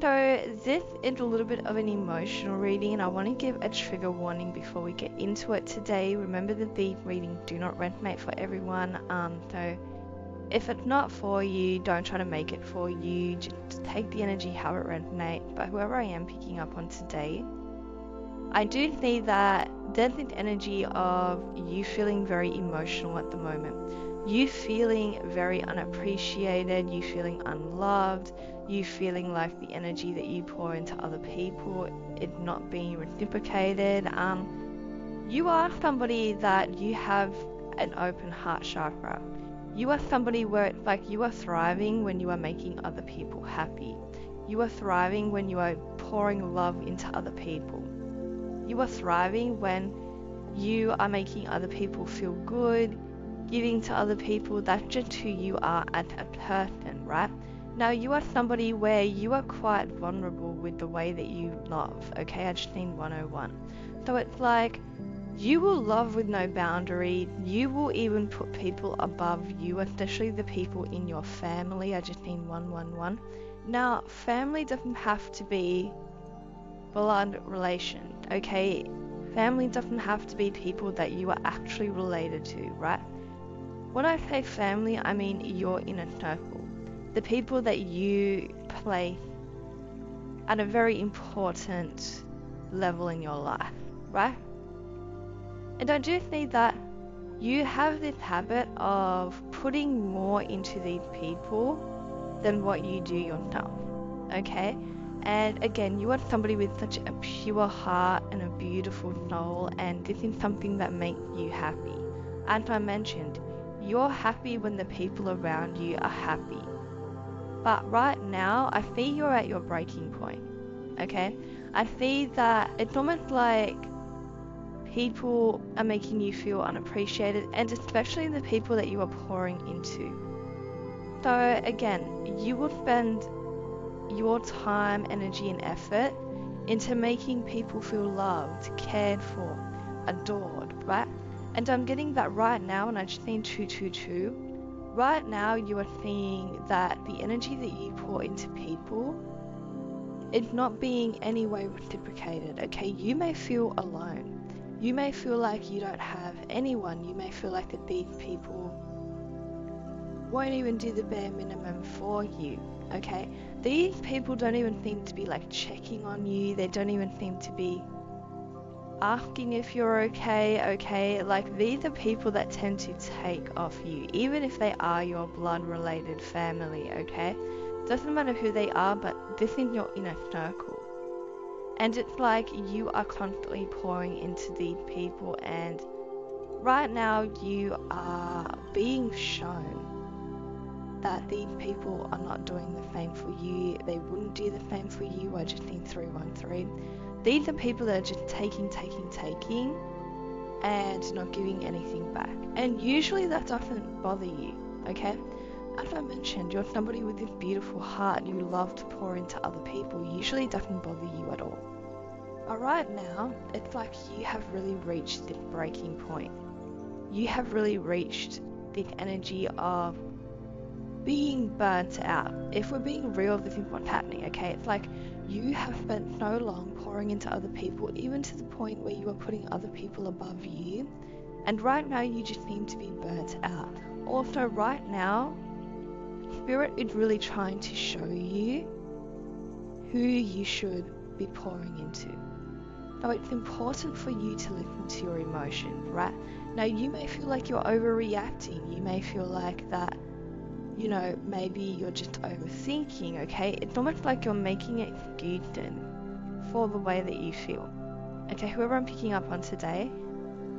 So this is a little bit of an emotional reading, and I want to give a trigger warning before we get into it today. Remember that these readings do not resonate for everyone. So if it's not for you, don't try to make it for you. Just take the energy how it resonates. But whoever I am picking up on today, I do see that there's this energy of you feeling very emotional at the moment. You feeling very unappreciated, you feeling unloved, you feeling like the energy that you pour into other people is not being reciprocated. You are somebody that you have an open heart chakra. You are somebody where it's like you are thriving when you are making other people happy. You are thriving when you are pouring love into other people. You are thriving when you are making other people feel good, giving to other people. That's just who you are as a person, right? Now you are somebody where you are quite vulnerable with the way that you love, okay? I just need 101. So it's like you will love with no boundary. You will even put people above you, especially the people in your family. I just need 111. Now, family doesn't have to be blood relation, okay? Family doesn't have to be people that you are actually related to, right? When I say family, I mean your inner circle. The people that you place at a very important level in your life, right? And I do see that you have this habit of putting more into these people than what you do yourself, okay? And again, you are somebody with such a pure heart and a beautiful soul, and this is something that makes you happy. As I mentioned, you're happy when the people around you are happy. But right now, I see you're at your breaking point, okay? I see that it's almost like people are making you feel unappreciated, and especially the people that you are pouring into. So again, you will spend your time, energy, and effort into making people feel loved, cared for, adored, right? And I'm getting that right now, and I just need 222. Right now, you are seeing that the energy that you pour into people is not being any way reciprocated, okay? You may feel alone. You may feel like you don't have anyone. You may feel like that these people won't even do the bare minimum for you, okay? These people don't even seem to be like checking on you. They don't even seem to be asking if you're okay? Like, these are people that tend to take off you, even if they are your blood related family, okay? Doesn't matter who they are, but this is your inner circle. And it's like you are constantly pouring into these people, and right now you are being shown that these people are not doing the same for you. They wouldn't do the same for you. I just need 313. These are people that are just taking, and not giving anything back. And usually that doesn't bother you, okay? As I mentioned, you're somebody with this beautiful heart. You love to pour into other people. Usually it doesn't bother you at all. But right now, it's like you have really reached this breaking point. You have really reached this energy of being burnt out. If we're being real, this is what's happening, okay? It's like you have spent so long pouring into other people, even to the point where you are putting other people above you, and right now you just seem to be burnt out. Also, right now, Spirit is really trying to show you who you should be pouring into. So it's important for you to listen to your emotions, right? Now, you may feel like you're overreacting. You may feel like that, you know, maybe you're just overthinking, okay? It's almost like you're making excuses for the way that you feel. Okay, whoever I'm picking up on today,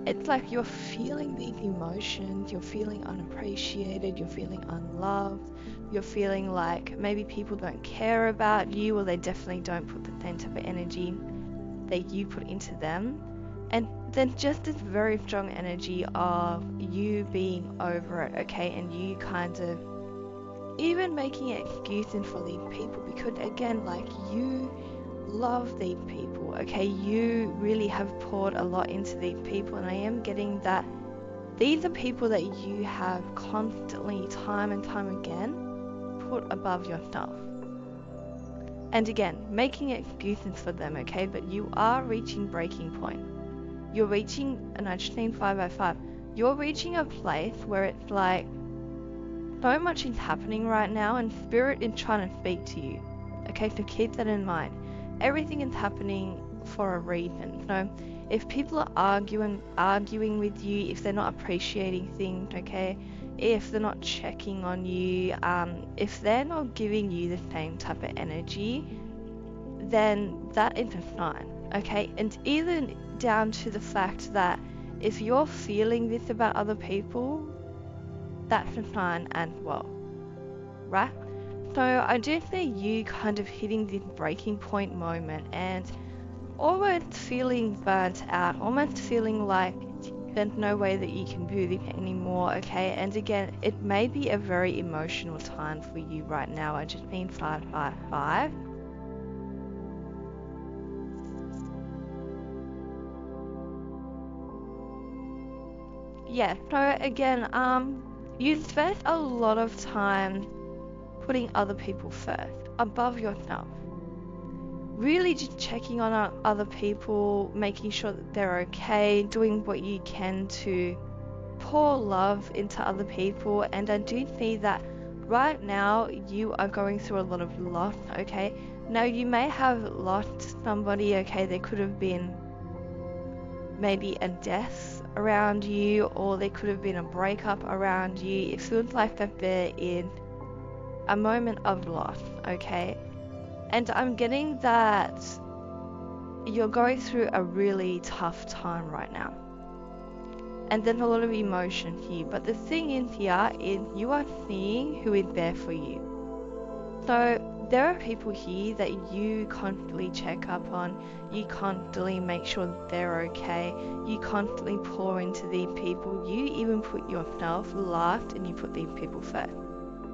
it's like you're feeling these emotions, you're feeling unappreciated, you're feeling unloved, you're feeling like maybe people don't care about you, or they definitely don't put the same type of energy that you put into them. And then just this very strong energy of you being over it, okay? And you kind of even making excuses for these people, because again, like, you love these people, okay? You really have poured a lot into these people, and I am getting that these are people that you have constantly, time and time again, put above yourself. And again, making excuses for them, okay? But you are reaching breaking point. You're reaching, and I just need 5 by 5. You're reaching a place where it's like so much is happening right now, and spirit is trying to speak to you. Okay, so keep that in mind. Everything is happening for a reason. So if people are arguing with you, if they're not appreciating things, okay, if they're not checking on you, if they're not giving you the same type of energy, then that is a sign, okay? And even down to the fact that if you're feeling this about other people, that's a sign as well, right? So I do see you kind of hitting this breaking point moment and almost feeling burnt out, almost feeling like there's no way that you can do this anymore, okay? And again, it may be a very emotional time for you right now. I just need 5 by 5. Yeah, so again, you spend a lot of time putting other people first, above yourself. Really just checking on other people, making sure that they're okay, doing what you can to pour love into other people. And I do see that right now you are going through a lot of loss, okay? Now you may have lost somebody, okay? There could have been maybe a death around you, or there could have been a breakup around you. It feels like that there is a moment of loss, okay? And I'm getting that you're going through a really tough time right now. And there's a lot of emotion here. But the thing is here is you are seeing who is there for you. So there are people here that you constantly check up on. You constantly make sure that they're okay. You constantly pour into these people. You even put yourself last and you put these people first.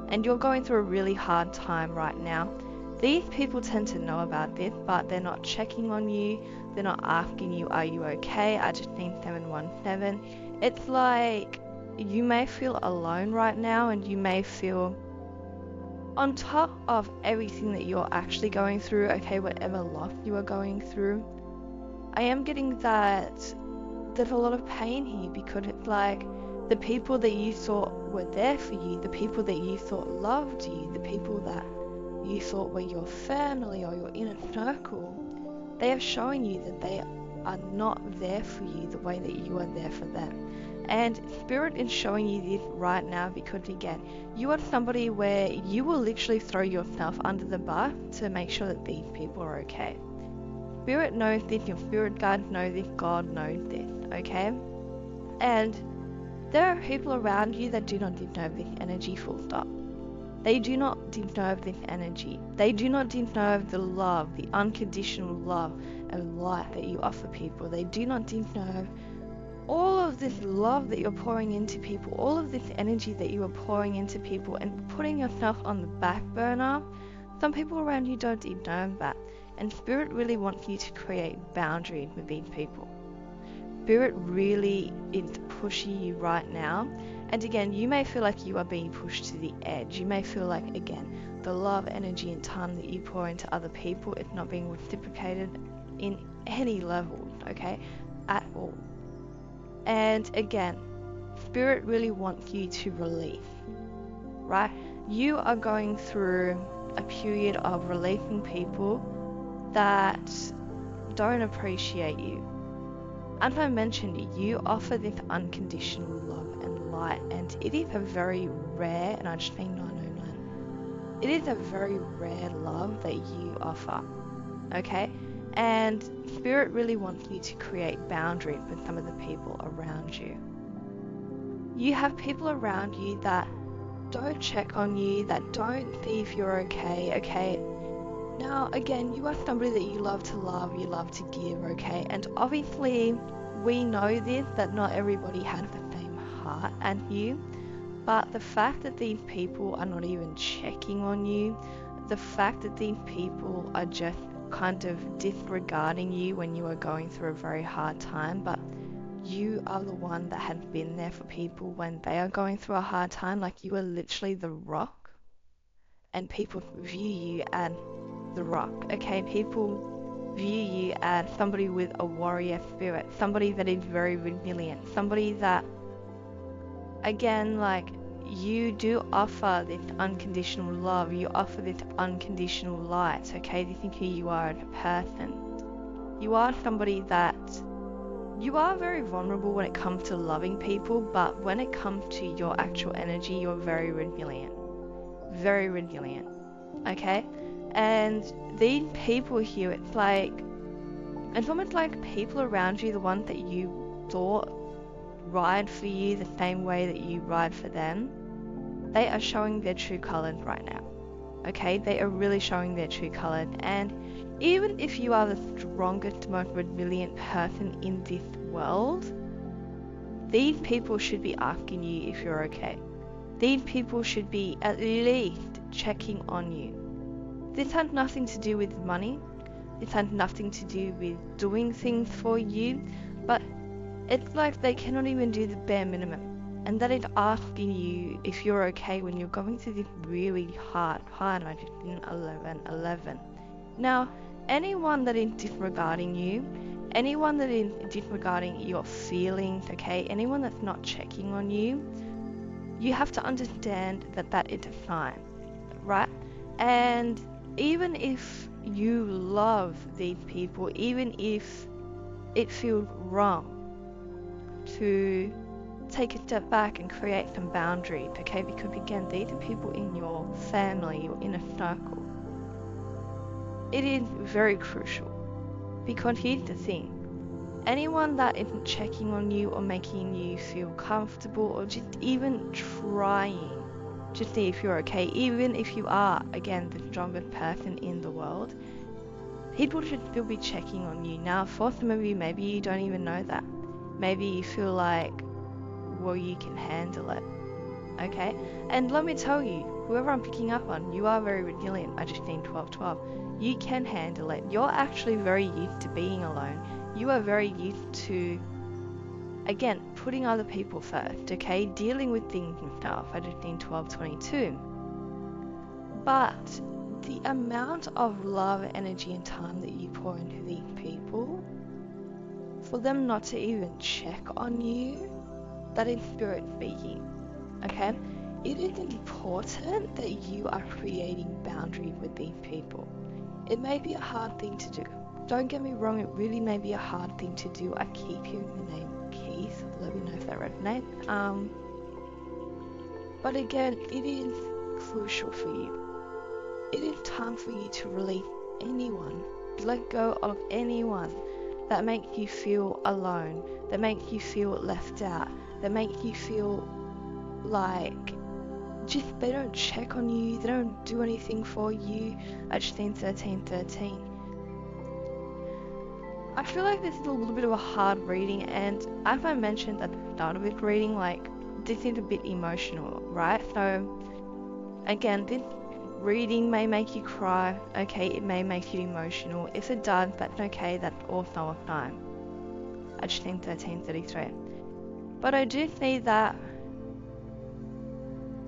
And you're going through a really hard time right now. These people tend to know about this, but they're not checking on you. They're not asking you, are you okay? I just need 717. It's like you may feel alone right now, and you may feel on top of everything that you're actually going through, okay, whatever loss you are going through. I am getting that there's a lot of pain here, because it's like the people that you thought were there for you, the people that you thought loved you, the people that you thought were your family or your inner circle, they are showing you that they are not there for you the way that you are there for them. And Spirit is showing you this right now because, again, you are somebody where you will literally throw yourself under the bus to make sure that these people are okay. Spirit knows this, your spirit guides know this, God knows this, okay? And there are people around you that do not deserve this energy, full stop. They do not deserve this energy. They do not deserve the love, the unconditional love and light that you offer people. They do not deserve all of this love that you're pouring into people, all of this energy that you are pouring into people and putting yourself on the back burner. Some people around you don't deserve that. And Spirit really wants you to create boundaries with these people. Spirit really is pushing you right now. And again, you may feel like you are being pushed to the edge. You may feel like, again, the love, energy, and time that you pour into other people is not being reciprocated in any level, okay, at all. And again, Spirit really wants you to release, right? You are going through a period of releasing people that don't appreciate you. As I mentioned, you offer this unconditional love and light, and it is a very rare, and I just think 909, it is a very rare love that you offer, okay? And Spirit really wants you to create boundaries with some of the people around you. You have people around you that don't check on you, that don't see if you're okay, okay? Now, again, you are somebody that you love to love, you love to give, okay? And obviously, we know this, that not everybody has the same heart as you, but the fact that these people are not even checking on you, the fact that these people are just kind of disregarding you when you are going through a very hard time, but you are the one that has been there for people when they are going through a hard time, like you are literally the rock, and people view you as the rock, okay? People view you as somebody with a warrior spirit, somebody that is very resilient, somebody that, again, like, you do offer this unconditional love, you offer this unconditional light, okay? This is who you are as a person. You are somebody that, you are very vulnerable when it comes to loving people, but when it comes to your actual energy, you're very resilient. Very resilient, okay? And these people here, it's almost like people around you, the ones that you thought ride for you the same way that you ride for them, they are showing their true colors right now, okay? They are really showing their true colors. And even if you are the strongest, most resilient person in this world, these people should be asking you if you're okay. These people should be at least checking on you. This has nothing to do with money. This has nothing to do with doing things for you, but it's like they cannot even do the bare minimum. And that is asking you if you're okay when you're going through this really hard, I just did 11. Now, anyone that is disregarding you, anyone that is disregarding your feelings, okay, anyone that's not checking on you, you have to understand that that is a sign, right? And even if you love these people, even if it feels wrong to take a step back and create some boundaries, okay? Because again, these are people in your family, your inner circle. It is very crucial, because here's the thing. Anyone that isn't checking on you or making you feel comfortable or just even trying to see if you're okay, even if you are, again, the strongest person in the world, people should still be checking on you. Now, for some of you, maybe you don't even know that. Maybe you feel like, well, you can handle it, okay? And let me tell you, whoever I'm picking up on, you are very resilient. I just need 12. You can handle it. You're actually very used to being alone. You are very used to, again, putting other people first, okay? Dealing with things and stuff. I just need 1222. But the amount of love, energy, and time that you pour into these people, for them not to even check on you, that is spirit speaking, okay? It is important that you are creating boundaries with these people. It may be a hard thing to do. Don't get me wrong, it really may be a hard thing to do. I keep hearing the name Keith. Let me know if that resonates. But again, it is crucial for you. It is time for you to release anyone, let go of anyone that makes you feel alone, that makes you feel left out, that makes you feel like just they don't check on you, they don't do anything for you. I just think 13. I feel like this is a little bit of a hard reading, and as I mentioned at the start of this reading, like, this is a bit emotional, right? So again, this reading may make you cry, okay, it may make you emotional. If it does, that's okay, that's also a sign. I just think 1333. But I do see that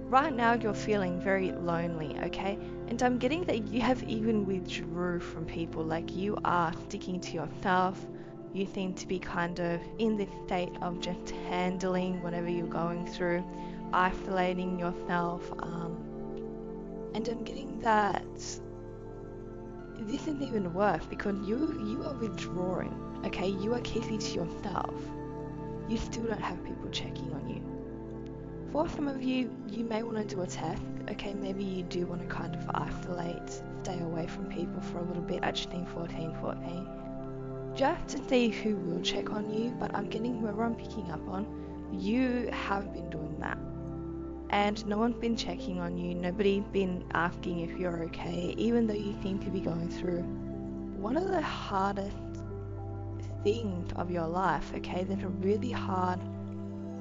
right now you're feeling very lonely, okay? And I'm getting that you have even withdrew from people, like you are sticking to yourself. You seem to be kind of in this state of just handling whatever you're going through, isolating yourself, and I'm getting that this isn't even worse because you are withdrawing, okay? You are keeping to yourself. You still don't have people checking on you. For some of you, you may want to do a test, okay? Maybe you do want to kind of isolate, stay away from people for a little bit. I just need 14. Just to see who will check on you, but I'm getting whoever I'm picking up on, you have been doing that. And no one's been checking on you, nobody's been asking if you're okay, even though you seem to be going through one of the hardest things of your life, okay? There's a really hard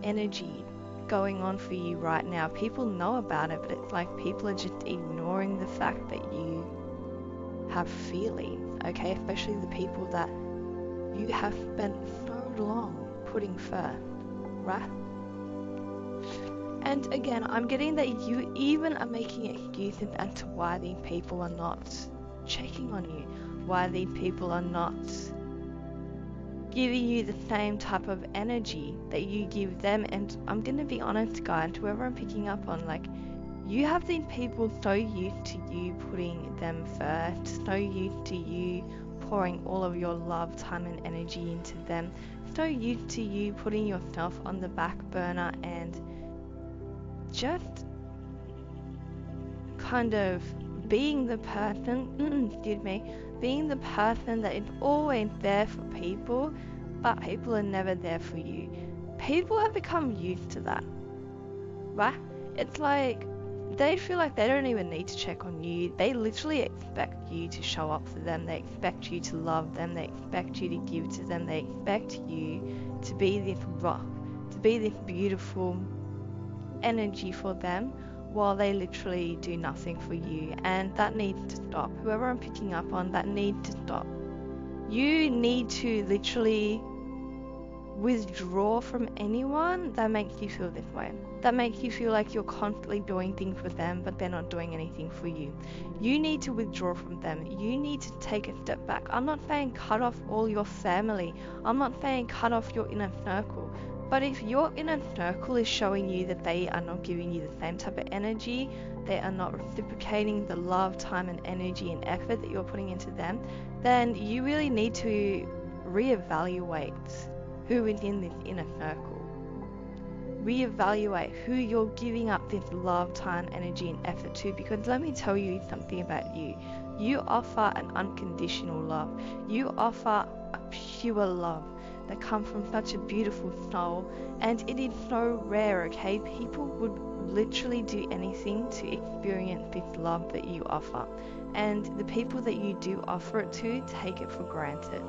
energy going on for you right now. People know about it, but it's like people are just ignoring the fact that you have feelings, okay? Especially the people that you have spent so long putting first, right? And again, I'm getting that you even are making excuses as to why these people are not checking on you, why these people are not giving you the same type of energy that you give them. And I'm gonna be honest, guys, whoever I'm picking up on, like, you have these people so used to you putting them first, so used to you pouring all of your love, time and energy into them, so used to you putting yourself on the back burner and just kind of being the person, excuse me, being the person that is always there for people, but people are never there for you. People have become used to that, right? It's like they feel like they don't even need to check on you. They literally expect you to show up for them. They expect you to love them. They expect you to give to them. They expect you to be this rock, to be this beautiful energy for them, while they literally do nothing for you. And that needs to stop. Whoever I'm picking up on, that needs to stop. You need to literally withdraw from anyone that makes you feel this way, that makes you feel like you're constantly doing things for them but they're not doing anything for you. You need to withdraw from them. You need to take a step back. I'm not saying cut off all your family. I'm not saying cut off your inner circle. But if your inner circle is showing you that they are not giving you the same type of energy, they are not reciprocating the love, time and energy and effort that you're putting into them, then you really need to reevaluate who is in this inner circle. Reevaluate who you're giving up this love, time, energy and effort to, because let me tell you something about you. You offer an unconditional love. You offer a pure love that comes from such a beautiful soul, and it is so rare, okay? People would literally do anything to experience this love that you offer, and the people that you do offer it to take it for granted.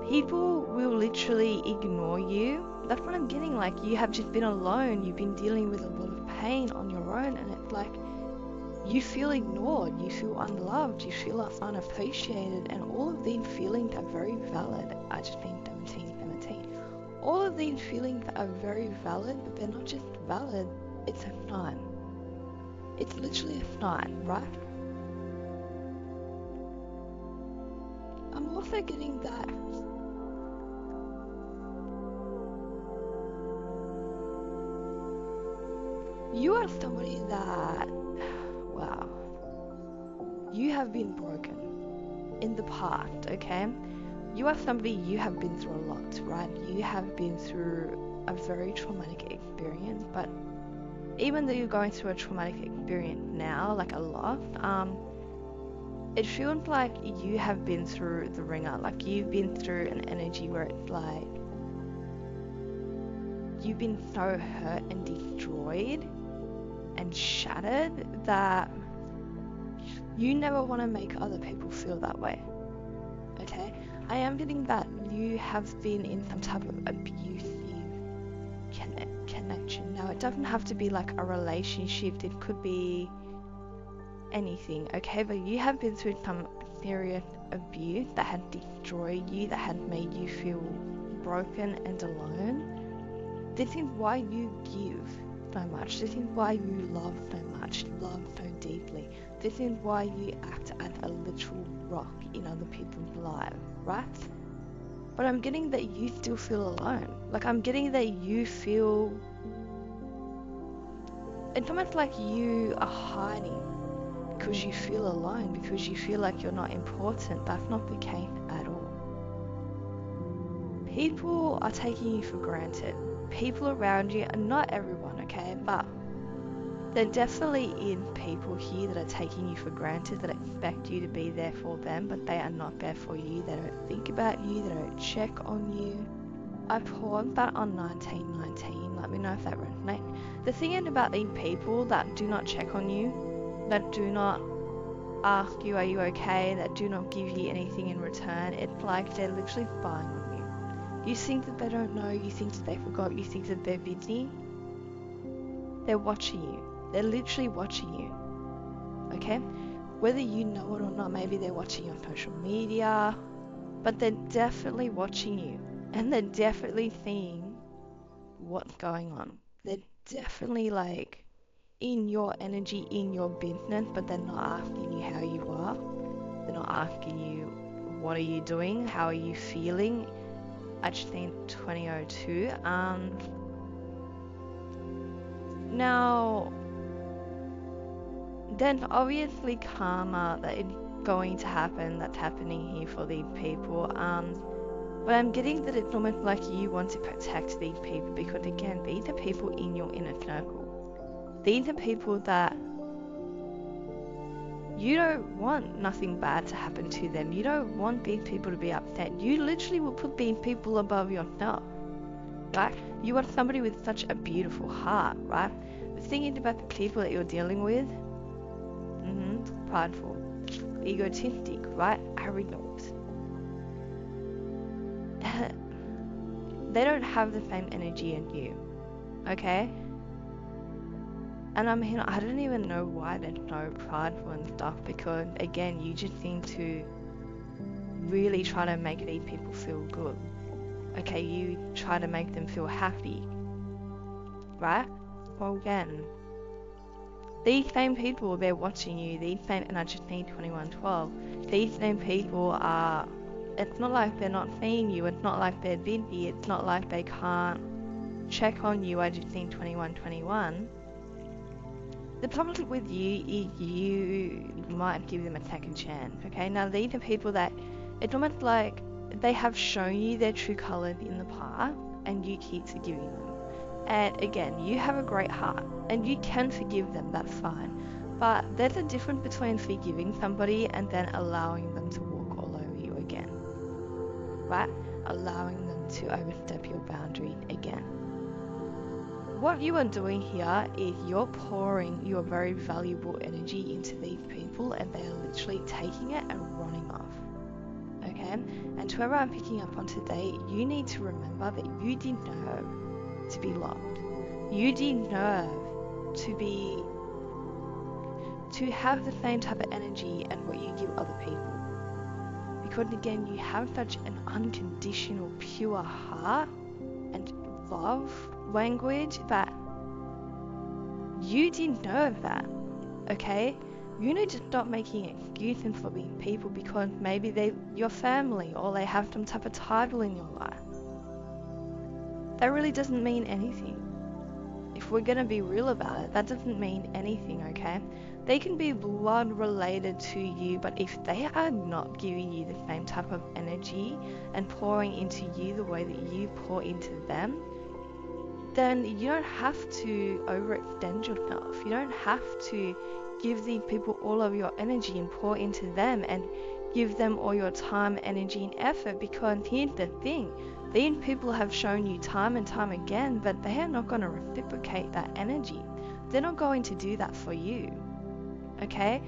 People will literally ignore you. That's what I'm getting. Like, you have just been alone, you've been dealing with a lot of pain on your own, and it's like you feel ignored, you feel unloved, you feel unappreciated, and all of these feelings are very valid. I just think 17. All of these feelings are very valid, but they're not just valid, it's a sign. It's literally a sign, right? I'm also getting that you are somebody that, wow, you have been broken in the past, okay? You are somebody, you have been through a lot, right? You have been through a very traumatic experience, but even though you're going through a traumatic experience now, like a lot, it feels like you have been through the ringer. Like, you've been through an energy where it's like you've been so hurt and destroyed and shattered that you never want to make other people feel that way, okay? I am getting that you have been in some type of abusive connection. Now, it doesn't have to be like a relationship, it could be anything, okay? But you have been through some serious abuse that had destroyed you, that had made you feel broken and alone. This is why you give so much. This is why you love so much, love so deeply. This is why you act as a literal rock in other people's lives, right? But I'm getting that you still feel alone. Like, I'm getting that you feel, it's almost like you are hiding because you feel alone, because you feel like you're not important. That's not the case at all. People are taking you for granted. People around you, and not everyone, okay, but there definitely is people here that are taking you for granted, that expect you to be there for them, but they are not there for you. They don't think about you, they don't check on you. I paused that on 1919. Let me know if that resonates. The thing is about these people that do not check on you, that do not ask you, are you okay, that do not give you anything in return, it's like they're literally spying on you. You think that they don't know, you think that they forgot, you think that they're busy. They're watching you. They're literally watching you, okay? Whether you know it or not, maybe they're watching you on social media, but they're definitely watching you, and they're definitely seeing what's going on. They're definitely like in your energy, in your business, but they're not asking you how you are. They're not asking you, what are you doing? How are you feeling? I just think 2002. Now, then obviously karma that is going to happen, that's happening here for these people. But I'm getting that it's almost like you want to protect these people because again, these are people in your inner circle. These are people that you don't want nothing bad to happen to them. You don't want these people to be upset. You literally will put these people above yourself, right? You want somebody with such a beautiful heart, right? The thing is about the people that you're dealing with, prideful, egotistic, right? Arrogant. They don't have the same energy in you, okay? And I mean, I don't even know why they're so prideful and stuff, because again, you just seem to really try to make these people feel good. Okay, you try to make them feel happy, right? Well, again, these same people, they're watching you. These same, and I just need 2112. These same people are, it's not like they're not seeing you. It's not like they're busy. It's not like they can't check on you. I just need 2121. The problem with you is you might give them a second chance, okay? Now, these are people that, it's almost like they have shown you their true colors in the past, and you keep forgiving them. And again, you have a great heart, and you can forgive them, that's fine. But there's a difference between forgiving somebody and then allowing them to walk all over you again, right? Allowing them to overstep your boundary again. What you are doing here is you're pouring your very valuable energy into these people, and they are literally taking it and running off. Okay? And to whoever I'm picking up on today, you need to remember that you deserve to be loved. You deserve to have the same type of energy and what you give other people. Because again, you have such an unconditional, pure heart and love language that you deserve that, okay? You need to stop making excuses for these people because maybe they're your family or they have some type of title in your life. That really doesn't mean anything. If we're gonna be real about it, that doesn't mean anything, okay? They can be blood related to you, but if they are not giving you the same type of energy and pouring into you the way that you pour into them, then you don't have to overextend yourself. You don't have to give these people all of your energy and pour into them and give them all your time, energy, and effort, because here's the thing. These people have shown you time and time again, but they are not going to reciprocate that energy. They're not going to do that for you, okay?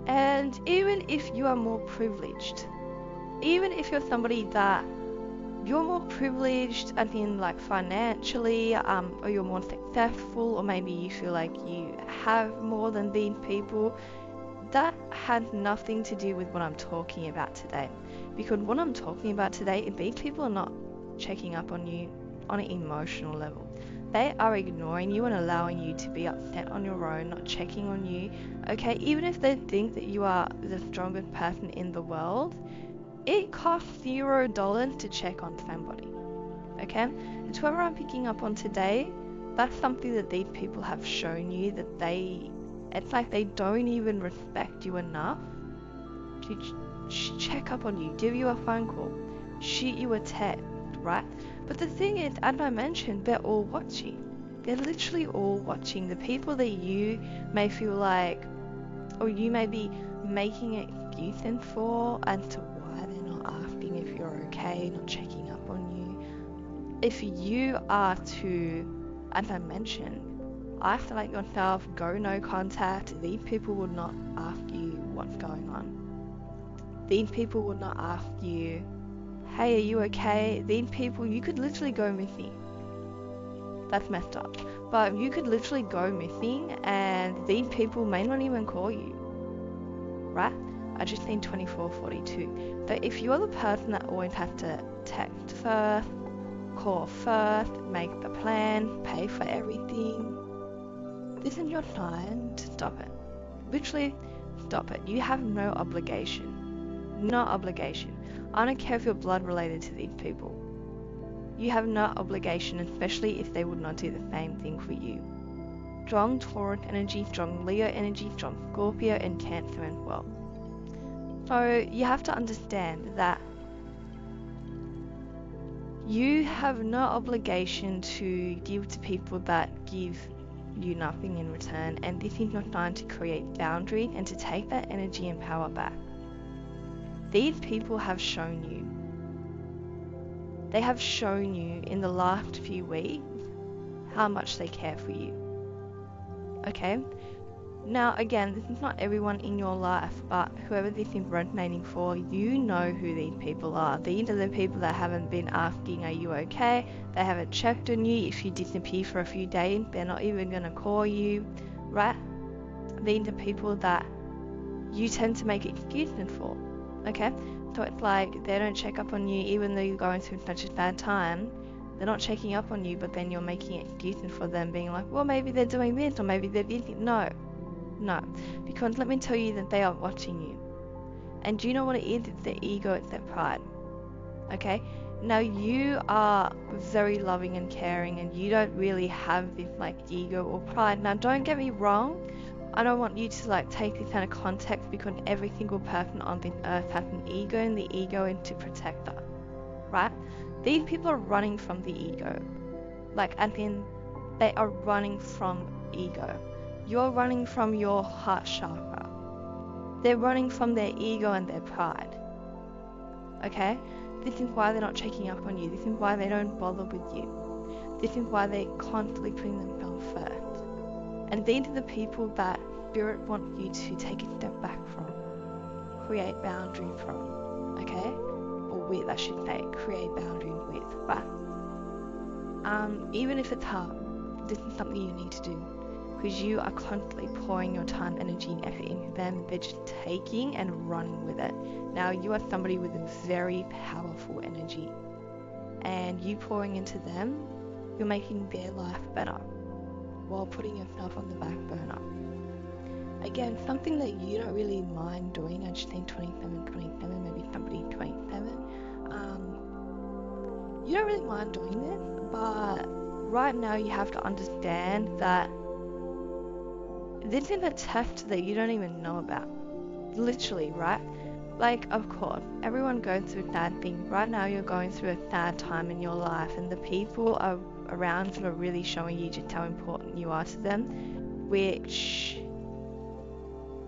And even if you are more privileged, even if you're somebody that you're more privileged, as in like financially, or you're more successful, or maybe you feel like you have more than these people, that has nothing to do with what I'm talking about today. Because what I'm talking about today is these people are not checking up on you on an emotional level. They are ignoring you and allowing you to be upset on your own, not checking on you, okay? Even if they think that you are the strongest person in the world, it costs $0 to check on somebody, okay? And whoever I'm picking up on today, that's something that these people have shown you, that it's like they don't even respect you enough to check up on you, give you a phone call, shoot you a text, right? But the thing is, as I mentioned, they're all watching. They're literally all watching. The people that you may feel like, or you may be making excuses for as to why they're not asking if you're okay, not checking up on you. If you are to, as I mentioned, isolate yourself, go no contact, these people would not ask you what's going on. These people would not ask you, hey, are you okay? These people, you could literally go missing. That's messed up. But you could literally go missing and these people may not even call you, right? I just need 2442. So if you're the person that always has to text first, call first, make the plan, pay for everything, this is your time to stop it. Literally stop it. You have no obligation. no obligation. I don't care if you're blood related to these people. You have no obligation, especially if they would not do the same thing for you. Strong Taurus energy, strong Leo energy, strong Scorpio and Cancer as well. So you have to understand that you have no obligation to give to people that give you nothing in return, and this is your time to create boundaries and to take that energy and power back. These people have shown you. They have shown you in the last few weeks how much they care for you. Okay? Now, again, this is not everyone in your life, but whoever this is resonating for, you know who these people are. These are the people that haven't been asking, are you okay? They haven't checked on you. If you disappear for a few days, they're not even going to call you, right? These are people that you tend to make excuses for, okay? So it's like they don't check up on you even though you're going through such a bad time. They're not checking up on you, but then you're making excuses for them, being like, well, maybe they're doing this or maybe they're busy. No, because let me tell you that they are watching you. And do you know what it is? It's their ego, it's their pride. Okay? Now you are very loving and caring and you don't really have this like ego or pride. Now don't get me wrong, I don't want you to like take this out of context, because every single person on this earth has an ego, and the ego is to protect us, right? These people are running from the ego. Like, as in, they are running from ego. You're running from your heart chakra. They're running from their ego and their pride. Okay? This is why they're not checking up on you. This is why they don't bother with you. This is why they're constantly putting themselves first. And these are the people that Spirit wants you to take a step back from. Create boundaries from. Okay? Or with, I should say. Create boundaries with. But even if it's hard, this is something you need to do. Because you are constantly pouring your time, energy, and effort into them. They're just taking and running with it. Now, you are somebody with a very powerful energy. And you pouring into them, you're making their life better while putting yourself on the back burner. Again, something that you don't really mind doing. I just think 27, maybe somebody 27. You don't really mind doing this, but right now you have to understand that this is a test that you don't even know about. Literally, right? Like, of course, everyone goes through sad things. Right now you're going through a sad time in your life, and the people around you are really showing you just how important you are to them, which,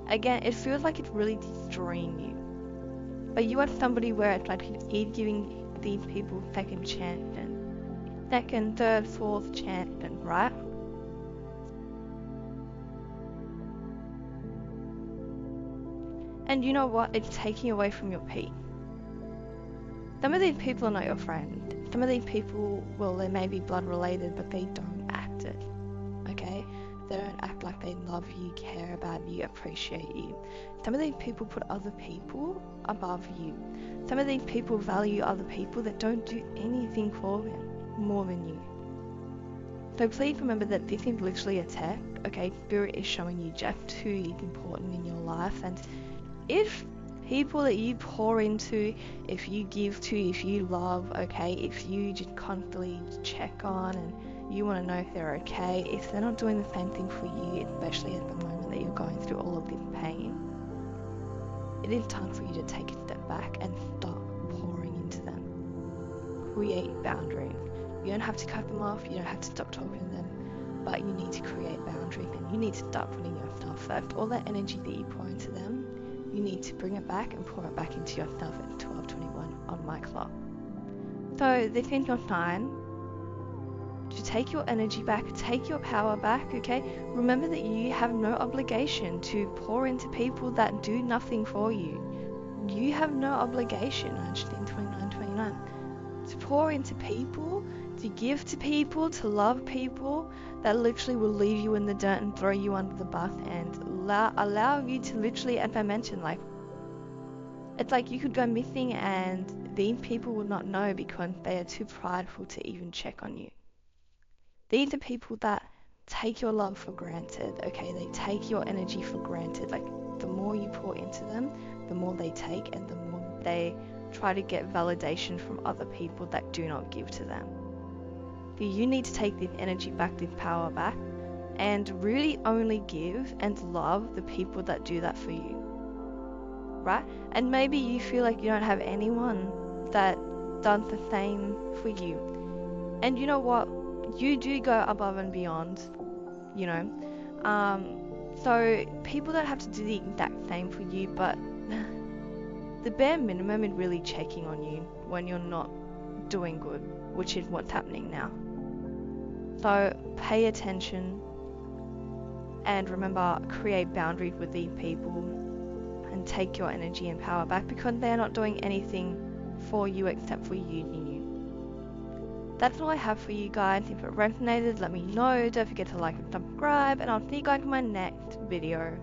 again, it feels like it's really destroying you. But you are somebody where it's like he's giving these people second chance, and second, third, fourth chance, right? And you know what? It's taking away from your peace. Some of these people are not your friend. Some of these people, well, they may be blood related, but they don't act it. Okay? They don't act like they love you, care about you, appreciate you. Some of these people put other people above you. Some of these people value other people that don't do anything for them more than you. So please remember that this is literally a test. Okay? Spirit is showing you just who is important in your life, and if people that you pour into, if you give to, if you love, okay, if you just constantly check on and you want to know if they're okay, if they're not doing the same thing for you, especially at the moment that you're going through all of this pain, it is time for you to take a step back and stop pouring into them. Create boundaries. You don't have to cut them off, you don't have to stop talking to them, but you need to create boundaries, and you need to start putting yourself first. All that energy that you pour into them, you need to bring it back and pour it back into yourself at 12:21 on my clock. So this is your sign to take your energy back, take your power back, okay? Remember that you have no obligation to pour into people that do nothing for you. You have no obligation, I just think 29, to pour into people, to give to people, to love people that literally will leave you in the dirt and throw you under the bus and allow you to literally, as I mentioned, like, it's like you could go missing and these people will not know because they are too prideful to even check on you. These are people that take your love for granted, okay? They take your energy for granted. Like, the more you pour into them, the more they take, and the more they try to get validation from other people that do not give to them. But you need to take the energy back, the power back, and really only give and love the people that do that for you, right? And maybe you feel like you don't have anyone that done the same for you. And you know what? You do go above and beyond, you know. So people don't have to do the exact same for you, but the bare minimum is really checking on you when you're not doing good, which is what's happening now. So pay attention and remember, create boundaries with these people and take your energy and power back, because they're not doing anything for you except for using you. That's all I have for you guys. If it resonated, let me know. Don't forget to like and subscribe, and I'll see you guys in my next video.